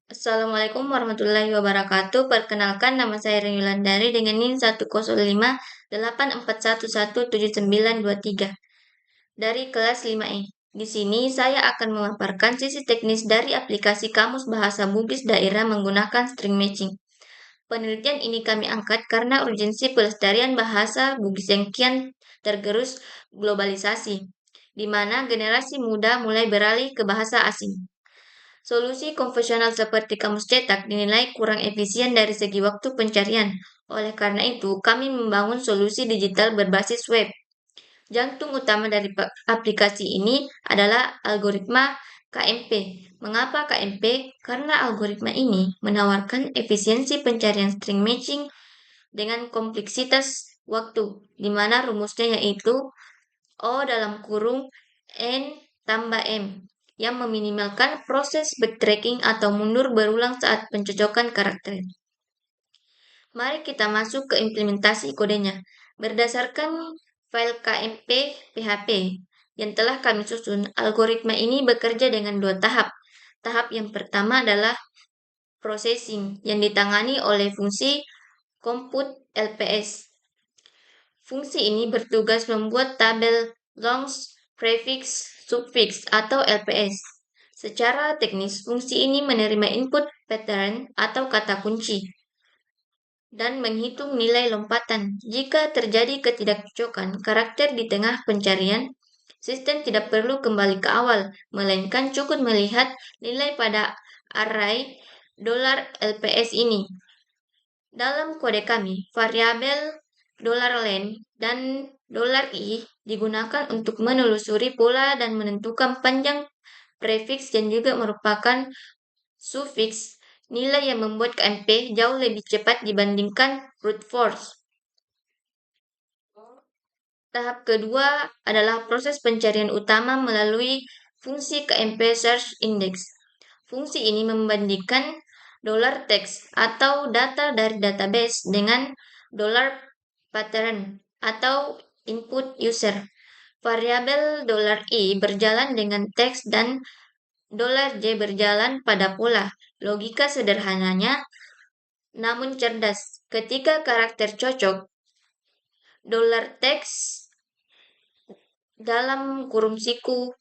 Assalamualaikum warahmatullahi wabarakatuh. Perkenalkan nama saya Rini Wulandari dengan NIM 10584117923 dari kelas 5E. Di sini saya akan memaparkan sisi teknis dari aplikasi Kamus Bahasa Bugis Daerah menggunakan string matching. Penelitian ini kami angkat karena urgensi pelestarian bahasa Bugis yang kian tergerus globalisasi, di mana generasi muda mulai beralih ke bahasa asing. Solusi konvensional seperti kamus cetak dinilai kurang efisien dari segi waktu pencarian. Oleh karena itu, kami membangun solusi digital berbasis web. Jantung utama dari aplikasi ini adalah algoritma KMP. Mengapa KMP? Karena algoritma ini menawarkan efisiensi pencarian string matching dengan kompleksitas waktu, di mana rumusnya yaitu O dalam kurung N tambah M yang meminimalkan proses backtracking atau mundur berulang saat pencocokan karakter. Mari kita masuk ke implementasi kodenya. Berdasarkan file KMP PHP yang telah kami susun, algoritma ini bekerja dengan dua tahap. Tahap yang pertama adalah processing yang ditangani oleh fungsi compute LPS. Fungsi ini bertugas membuat tabel longs, prefix, suffix, atau LPS. Secara teknis, fungsi ini menerima input pattern atau kata kunci dan menghitung nilai lompatan. Jika terjadi ketidakcocokan karakter di tengah pencarian, sistem tidak perlu kembali ke awal, melainkan cukup melihat nilai pada array $LPS ini. Dalam kode kami, variabel $len dan $i digunakan untuk menelusuri pola dan menentukan panjang prefix yang juga merupakan suffix, nilai yang membuat KMP jauh lebih cepat dibandingkan brute force. Tahap kedua adalah proses pencarian utama melalui fungsi KMP Search Index. Fungsi ini membandingkan $text atau data dari database dengan $pattern atau input user. Variabel $i berjalan dengan teks dan $j berjalan pada pola. Logika sederhananya namun cerdas. Ketika karakter cocok, $text dalam kurung siku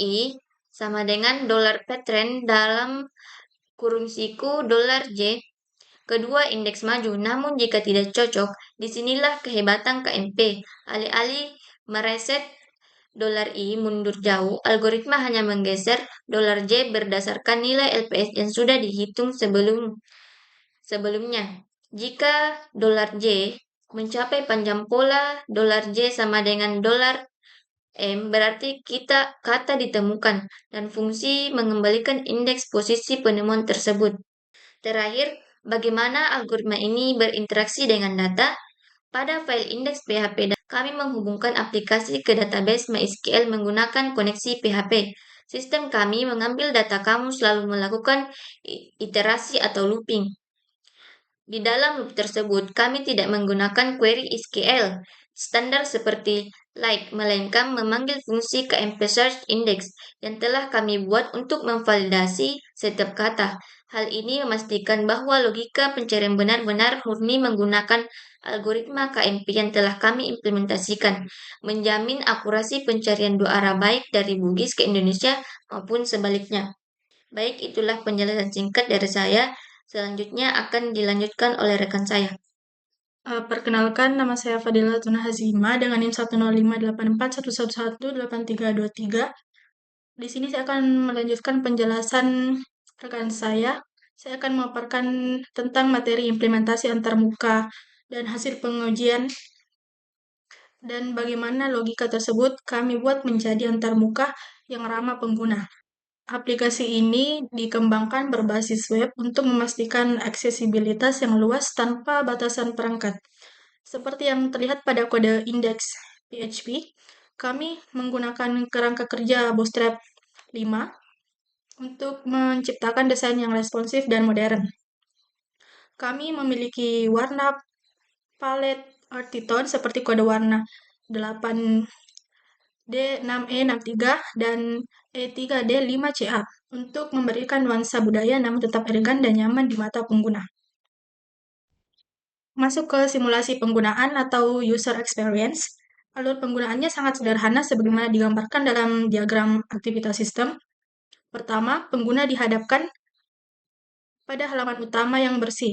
$i sama dengan $pattern dalam kurung siku $j. Kedua indeks maju, namun jika tidak cocok, disinilah kehebatan KMP. Alih-alih mereset $i mundur jauh, algoritma hanya menggeser $j berdasarkan nilai LPS yang sudah dihitung sebelumnya. Jika $j mencapai panjang pola $j sama dengan $m, berarti kata ditemukan dan fungsi mengembalikan indeks posisi penemuan tersebut. Terakhir, bagaimana algoritma ini berinteraksi dengan data? Pada file indeks PHP, kami menghubungkan aplikasi ke database MySQL menggunakan koneksi PHP. Sistem kami mengambil data kamu selalu melakukan iterasi atau looping. Di dalam loop tersebut, kami tidak menggunakan query SQL standar seperti like, melainkan memanggil fungsi KMP Search Index yang telah kami buat untuk memvalidasi setiap kata. Hal ini memastikan bahwa logika pencarian benar-benar murni menggunakan algoritma KMP yang telah kami implementasikan, menjamin akurasi pencarian dua arah baik dari Bugis ke Indonesia maupun sebaliknya. Baik, itulah penjelasan singkat dari saya. Selanjutnya akan dilanjutkan oleh rekan saya. Perkenalkan, nama saya Fadila Tuna Hazima dengan NIM 1058411183323. Di sini saya akan melanjutkan penjelasan rekan saya. Saya akan memaparkan tentang materi implementasi antarmuka dan hasil pengujian dan bagaimana logika tersebut kami buat menjadi antarmuka yang ramah pengguna. Aplikasi ini dikembangkan berbasis web untuk memastikan aksesibilitas yang luas tanpa batasan perangkat. Seperti yang terlihat pada kode indeks PHP, kami menggunakan kerangka kerja Bootstrap 5 untuk menciptakan desain yang responsif dan modern. Kami memiliki warna palet Artitone seperti kode warna 8 D6E63 dan E3D5CA untuk memberikan nuansa budaya namun tetap elegan dan nyaman di mata pengguna. Masuk ke simulasi penggunaan atau user experience. Alur penggunaannya sangat sederhana sebagaimana digambarkan dalam diagram aktivitas sistem. Pertama, pengguna dihadapkan pada halaman utama yang bersih.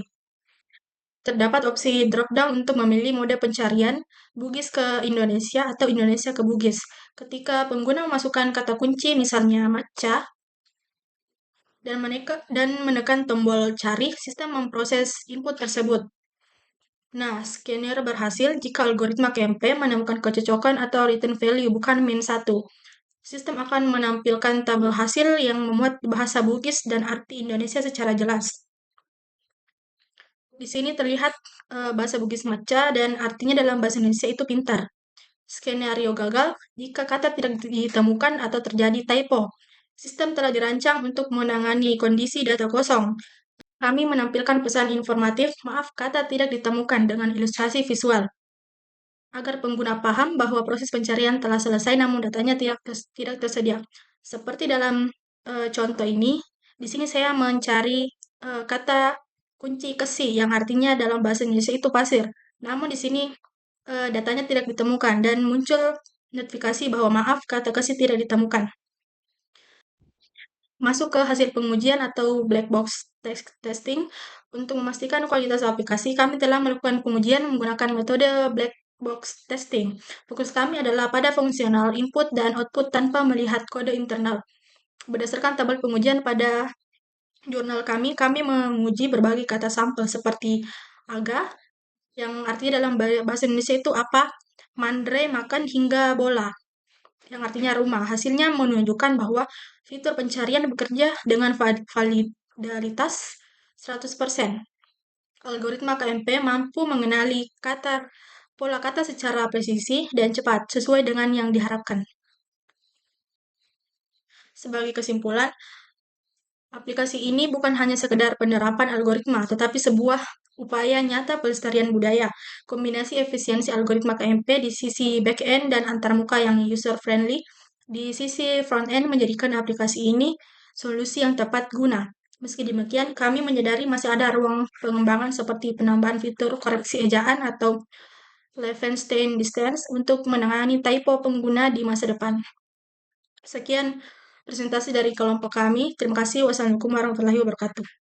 Terdapat opsi drop-down untuk memilih mode pencarian Bugis ke Indonesia atau Indonesia ke Bugis. Ketika pengguna memasukkan kata kunci, misalnya matcha, dan menekan tombol cari, sistem memproses input tersebut. Nah, scanner berhasil jika algoritma KMP menemukan kecocokan atau return value bukan min 1. Sistem akan menampilkan tabel hasil yang memuat bahasa Bugis dan arti Indonesia secara jelas. Di sini terlihat bahasa Bugis matcha dan artinya dalam bahasa Indonesia itu pintar. Skenario gagal jika kata tidak ditemukan atau terjadi typo. Sistem telah dirancang untuk menangani kondisi data kosong. Kami menampilkan pesan informatif, maaf kata tidak ditemukan dengan ilustrasi visual. Agar pengguna paham bahwa proses pencarian telah selesai namun datanya tidak tersedia. Seperti dalam contoh ini, di sini saya mencari kata kunci kesi yang artinya dalam bahasa Indonesia itu pasir. Namun di sini datanya tidak ditemukan dan muncul notifikasi bahwa maaf kata kesi tidak ditemukan. Masuk ke hasil pengujian atau black box testing. Untuk memastikan kualitas aplikasi, kami telah melakukan pengujian menggunakan metode black box testing. Fokus kami adalah pada fungsional input dan output tanpa melihat kode internal. Berdasarkan tabel pengujian pada jurnal kami menguji berbagai kata sampel seperti aga, yang artinya dalam bahasa Indonesia itu apa, mandre, makan, hingga bola, yang artinya rumah. Hasilnya menunjukkan bahwa fitur pencarian bekerja dengan validaritas 100%. Algoritma KMP mampu mengenali pola kata secara presisi dan cepat, sesuai dengan yang diharapkan. Sebagai kesimpulan, aplikasi ini bukan hanya sekedar penerapan algoritma, tetapi sebuah upaya nyata pelestarian budaya. Kombinasi efisiensi algoritma KMP di sisi back-end dan antarmuka yang user-friendly di sisi front-end menjadikan aplikasi ini solusi yang tepat guna. Meski demikian, kami menyadari masih ada ruang pengembangan seperti penambahan fitur koreksi ejaan atau Levenstein distance untuk menangani typo pengguna di masa depan. Sekian presentasi dari kelompok kami. Terima kasih. Wassalamualaikum warahmatullahi wabarakatuh.